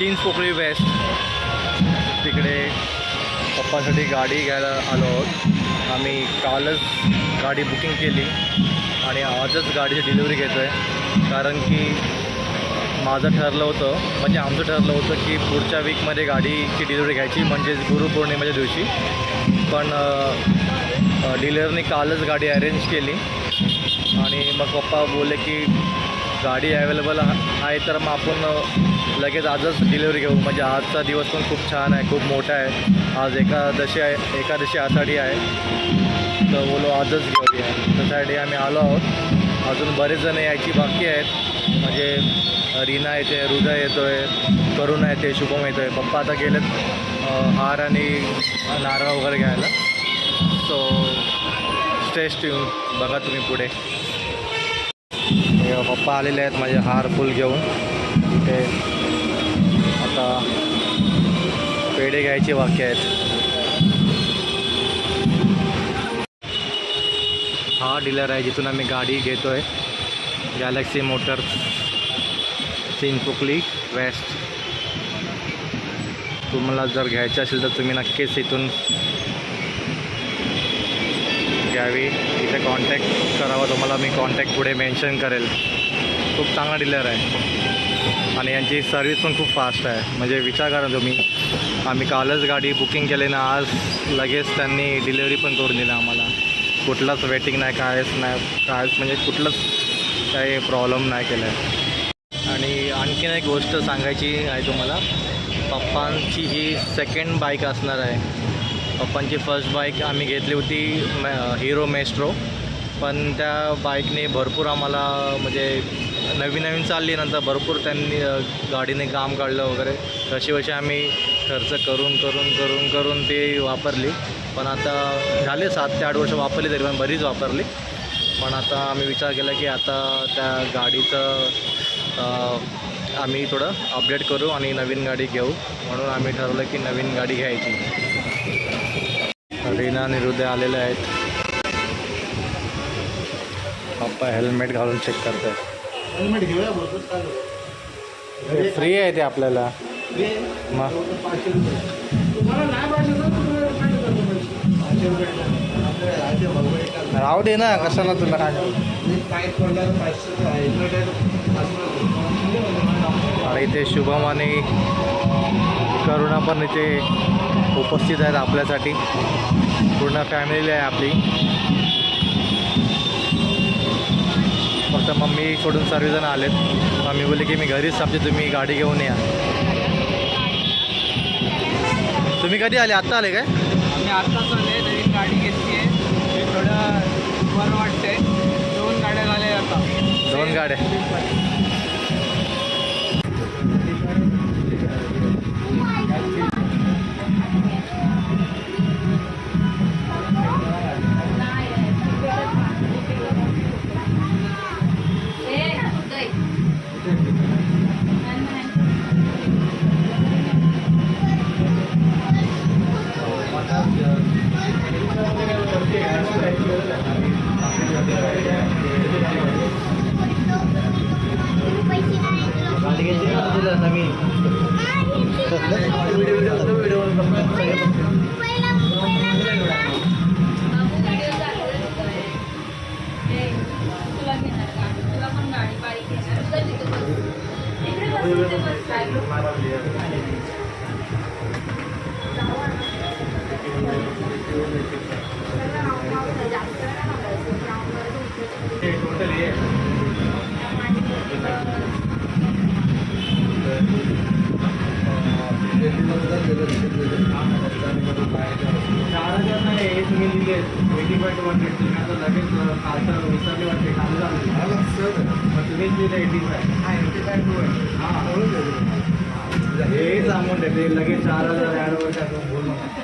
Chinchpokli waste तिकडे पप्पासाठी गाडी घ्यायला आलो आहोत. आम्ही कालच गाडी बुकिंग केली आणि आजच गाडीची डिलिव्हरी घेतो आहे. कारण की माझं ठरलं होतं, म्हणजे आमचं ठरलं होतं की पुढच्या वीकमध्ये गाडीची डिलिव्हरी घ्यायची, म्हणजेच गुरुपौर्णिमेच्या दिवशी. पण डीलरने कालच गाडी अरेंज केली आणि मग पप्पा बोलले की गाडी अवेलेबल आहे तर मग आपण लगेच आजच डिलिव्हरी घेऊ. म्हणजे आजचा दिवस पण खूप छान आहे, खूप मोठा आहे. आज एकादशी आषाढी आहे, तर बोलो आजच घेऊया. त्यासाठी आम्ही आलो आहोत. अजून बरेच जण यायची बाकी आहेत, म्हणजे रीना येते, हृदय येतो आहे, करुणा येते, शुभम येतो आहे. पप्पा आता गेलेत हार आणि नारळ वगैरे घ्यायला. सो स्टे ट्यून, बघा तुम्ही पुढे. पप्पा आलेले आहेत माझे हार फुल घेऊन. इथे आता पेढे घ्यायचे बाकी आहेत. हा डीलर आहे जिथून आम्ही गाडी घेतो आहे, गॅलेक्सी मोटर्स, चिंचपोकळी वेस्ट. तुम्हाला जर घ्यायचं असेल तर तुम्ही नक्कीच इथून घ्यावी. इथे कॉन्टॅक्ट करावा तुम्हाला, मी कॉन्टॅक्ट पुढे मेन्शन करेल. खूप चांगला डीलर आहे आणि यांची सर्विस पण खूप फास्ट आहे. म्हणजे विचार करा तुम्ही, आम्ही कालच गाडी बुकिंग केली ना, आज लगेच त्यांनी डिलिव्हरी पण करून दिली आम्हाला. कुठलाच वेटिंग नाही, कायच म्हणजे कुठलंच काही प्रॉब्लेम नाही केला आहे. आणि आणखीन एक गोष्ट सांगायची आहे तुम्हाला, पप्पांची ही सेकंड बाईक असणार आहे. पप्पांची फर्स्ट बाईक आम्ही घेतली होती हिरो मेस्ट्रो, पण त्या बाईकने भरपूर आम्हाला म्हणजे नवीन चालली, नंतर भरपूर त्यांनी गाडीने काम काढलं वगैरे. तशी आम्ही खर्च करून ती वापरली. पण आता झाले 7 ते 8 वर्ष वापरली, तरी पण बरीच वापरली. पण आता आम्ही विचार केला की आता त्या गाडीचं आम्ही थोडं अपडेट करू आणि नवीन गाडी घेऊ. म्हणून आम्ही ठरवलं की नवीन गाडी घ्यायची. रीना आणि हृदय आलेले आहेत. पप्पा हेल्मेट घालून चेक करत आहेत. हेल्मेट घेऊया बोलतो, फ्री आहे ते आपल्याला. मग तुम्हाला नाही पाहिजे राहू दे ना, कशाला तुला काय. आणि इथे शुभम आणि करुणा पण इथे उपस्थित आहेत आपल्यासाठी. पूर्ण फॅमिली आहे आपली. फक्त मम्मी सोडून सर्वजण आलेत. मम्मी बोलली की मी घरीच आमची, तुम्ही गाडी घेऊन या. तुम्ही कधी आले? आत्ता आले काय? आम्ही आत्ताच आले, नवीन गाडी घेतली आहे. थोडं बरं वाटतंय. 2 गाड्या झाल्या आता. 2 गाड्या. हेच अमाऊंट आहे ते, लगेच 4000 ॲड वर्षातून बोलू नका.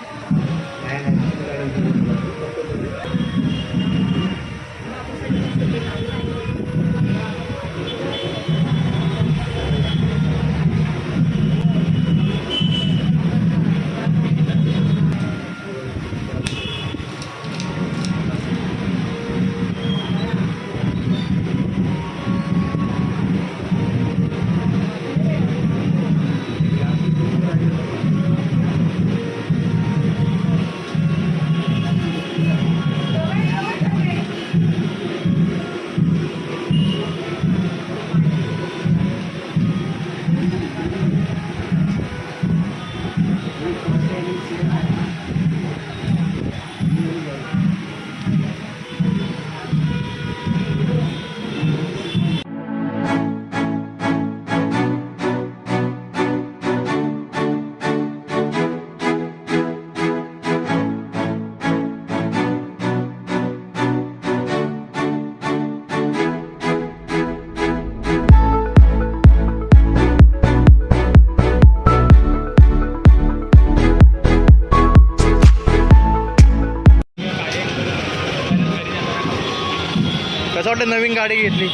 गाडी घेतली?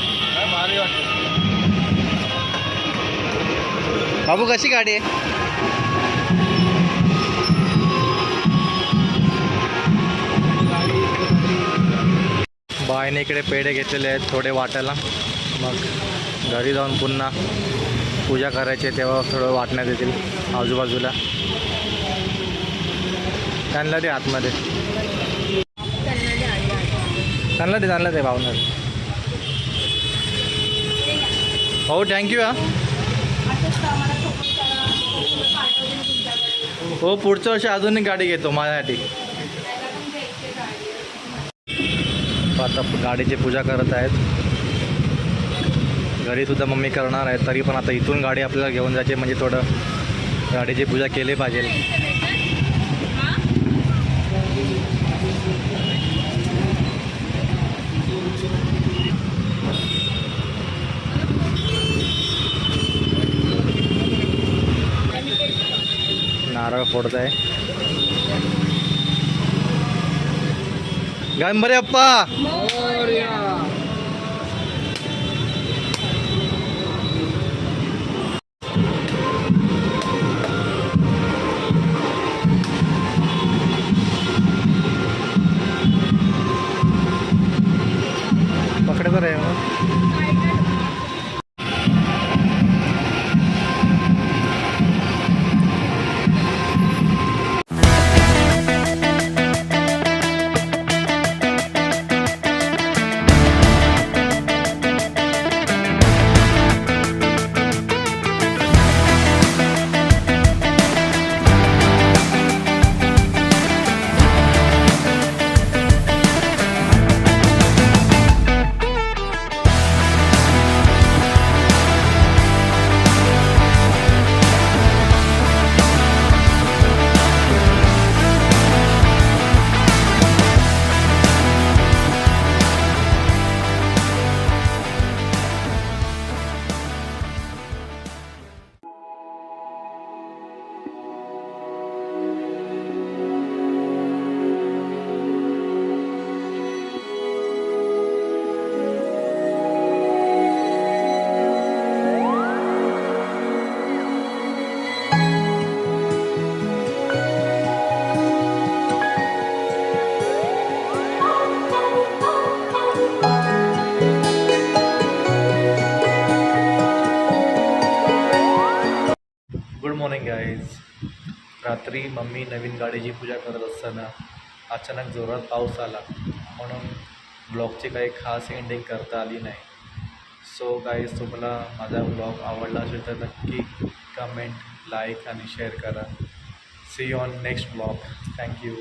भारी वाटतं. बाबू कशी गाडी आहे? बाईने इकडे पेढे घेतलेले आहेत थोडे वाटायला, मग घरी जाऊन पुन्हा पूजा करायची तेव्हा थोडं वाटण्यात येतील आजूबाजूला. त्यांना दे आतमध्ये, त्यांना दे भावना. हो थँक्यू हा. हो पुढच्या वर्षी अजून एक गाडी घेतो माझ्यासाठी. आता गाडीची पूजा करत आहेत, घरीसुद्धा मम्मी करणार आहे. तरी पण आता इथून गाडी आपल्याला घेऊन जायची म्हणजे थोडं गाडीची पूजा केली पाहिजे. नारळ फोडत आहे गणपती अप्पा. पकडे तर आहे गाईज. रात्री मम्मी नवीन गाडीची पूजा करत असताना अचानक जोरात पाऊस आला, म्हणून ब्लॉगची काही खास एंडिंग करता आली नाही. सो गाईज, तुम्हाला माझा ब्लॉग आवडला असेल तर नक्की कमेंट, लाईक आणि शेअर करा. See you on next blog. Thank you.